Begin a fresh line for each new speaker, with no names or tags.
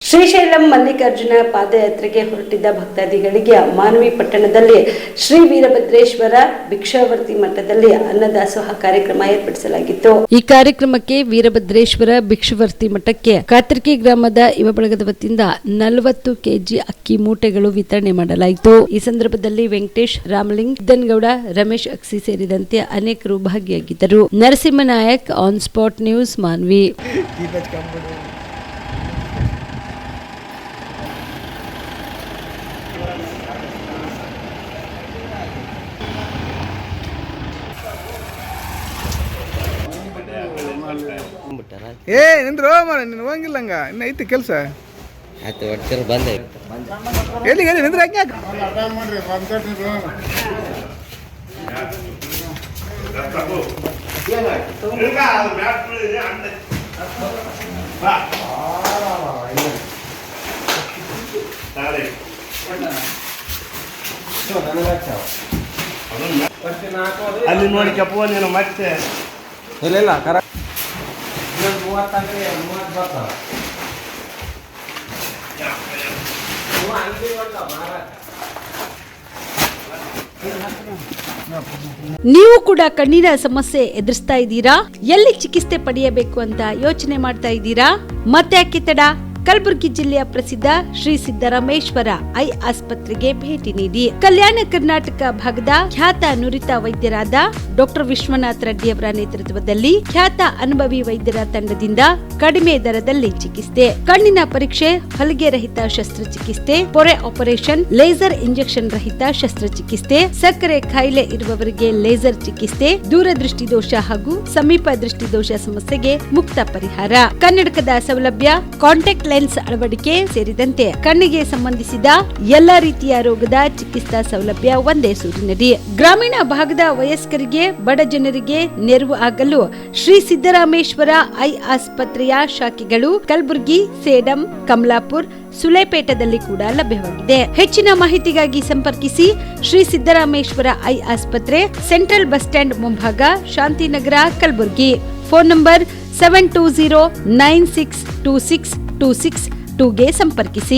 ಶ್ರೀಶೈಲಂ ಮಲ್ಲಿಕಾರ್ಜುನ ಪಾದಯಾತ್ರೆಗೆ ಹೊರಟಿದ್ದ ಭಕ್ತಾದಿಗಳಿಗೆ ಮಾನವಿ ಪಟ್ಟಣದಲ್ಲಿ ಶ್ರೀ ವೀರಭದ್ರೇಶ್ವರ ಭಿಕ್ಷಾವರ್ತಿ ಮಠದಲ್ಲಿ ಅನ್ನದಾಸೋಹ ಕಾರ್ಯಕ್ರಮ ಏರ್ಪಡಿಸಲಾಗಿತ್ತು. ಈ ಕಾರ್ಯಕ್ರಮಕ್ಕೆ ವೀರಭದ್ರೇಶ್ವರ ಭಿಕ್ಷಾವರ್ತಿ ಮಠಕ್ಕೆ ಕಾತರ್ಕಿ ಗ್ರಾಮದ ಯುವ ಬಳಗದ ವತಿಯಿಂದ 40 ಕೆಜಿ ಅಕ್ಕಿ ಮೂಟೆಗಳು ವಿತರಣೆ ಮಾಡಲಾಯಿತು. ಈ ಸಂದರ್ಭದಲ್ಲಿ ವೆಂಕಟೇಶ್, ರಾಮಲಿಂಗ್, ಸಿದ್ದನಗೌಡ, ರಮೇಶ್ ಅಕ್ಸಿ ಸೇರಿದಂತೆ ಅನೇಕರು ಭಾಗಿಯಾಗಿದ್ದರು. Narasimhanayak, on spot news, Manvi.
ನಿಂದ್ರು ಮಾರ ನೀನು ಹೋಗಿಲ್ಲ ಹಂಗ ಇನ್ನು ಐತಿ ಕೆಲಸ
ಆಯ್ತು ಹೊಡ್ತಿರ ಬಂದೆ
ಎಲ್ಲಿಗೆ ನಿಂದ್ರೆ ಯಾಕೆ
ಅಲ್ಲಿ ನೋಡಿ ಕಪ್ಪು ನೀನು ಮತ್ತೆ
ಇಲ್ಲ ಕರ
ನೀವು ಕೂಡ ಕಣ್ಣಿನ ಸಮಸ್ಯೆ ಎದುರಿಸ್ತಾ ಇದ್ದೀರಾ? ಎಲ್ಲಿ ಚಿಕಿತ್ಸೆ ಪಡೆಯಬೇಕು ಅಂತ ಯೋಚನೆ ಮಾಡ್ತಾ ಇದ್ದೀರಾ? ಮತ್ತೆ ಯಾಕೆ ತಡ? ಕಲಬುರಗಿ ಜಿಲ್ಲೆಯ ಪ್ರಸಿದ್ಧ ಶ್ರೀ ಸಿದ್ದರಾಮೇಶ್ವರ ಐ ಆಸ್ಪತ್ರೆಗೆ ಭೇಟಿ ನೀಡಿ ಕಲ್ಯಾಣ ಕರ್ನಾಟಕ ಭಾಗದ ಖ್ಯಾತ ನುರಿತ ವೈದ್ಯರಾದ ಡಾಕ್ಟರ್ ವಿಶ್ವನಾಥ್ ರೆಡ್ಡಿ ಅವರ ನೇತೃತ್ವದಲ್ಲಿ ಖ್ಯಾತ ಅನುಭವಿ ವೈದ್ಯರ ತಂಡದಿಂದ ಕಡಿಮೆ ದರದಲ್ಲಿ ಚಿಕಿತ್ಸೆ, ಕಣ್ಣಿನ ಪರೀಕ್ಷೆ, ಹೊಲಿಗೆ ರಹಿತ ಶಸ್ತ್ರಚಿಕಿತ್ಸೆ, ಪೊರೆ ಆಪರೇಷನ್, ಲೇಸರ್ ಇಂಜೆಕ್ಷನ್ ರಹಿತ ಶಸ್ತ್ರಚಿಕಿತ್ಸೆ, ಸಕ್ಕರೆ ಕಾಯಿಲೆ ಇರುವವರಿಗೆ ಲೇಸರ್ ಚಿಕಿತ್ಸೆ, ದೂರದೃಷ್ಟಿ ದೋಷ ಹಾಗೂ ಸಮೀಪ ದೃಷ್ಟಿ ದೋಷ ಸಮಸ್ಯೆಗೆ ಮುಕ್ತ ಪರಿಹಾರ, ಕನ್ನಡಕದ ಸೌಲಭ್ಯ, ಕಾಂಟ್ಯಾಕ್ಟ್ ಲೆನ್ಸ್ ಅಳವಡಿಕೆ ಸೇರಿದಂತೆ ಕಣ್ಣಿಗೆ ಸಂಬಂಧಿಸಿದ ಎಲ್ಲಾ ರೀತಿಯ ರೋಗದ ಚಿಕಿತ್ಸಾ ಸೌಲಭ್ಯ ಒಂದೇ ಸೂರಿನಡಿ. ಗ್ರಾಮೀಣ ಭಾಗದ ವಯಸ್ಕರಿಗೆ, ಬಡ ಜನರಿಗೆ ನೆರವು ಆಗಲು ಶ್ರೀ ಸಿದ್ದರಾಮೇಶ್ವರ ಐ ಆಸ್ಪತ್ರೆಯ ಶಾಖೆಗಳು ಕಲಬುರಗಿ, ಸೇಡಂ, ಕಮಲಾಪುರ್, ಸುಲೇಪೇಟದಲ್ಲಿ ಕೂಡ ಲಭ್ಯವಾಗಿದೆ. ಹೆಚ್ಚಿನ ಮಾಹಿತಿಗಾಗಿ ಸಂಪರ್ಕಿಸಿ ಶ್ರೀ ಸಿದ್ದರಾಮೇಶ್ವರ ಐ ಆಸ್ಪತ್ರೆ, ಸೆಂಟ್ರಲ್ ಬಸ್ ಸ್ಟ್ಯಾಂಡ್ ಮುಂಭಾಗ, ಶಾಂತಿನಗರ, ಕಲಬುರಗಿ. ಫೋನ್ ನಂಬರ್ 720962626 ಗೆ ಸಂಪರ್ಕಿಸಿ.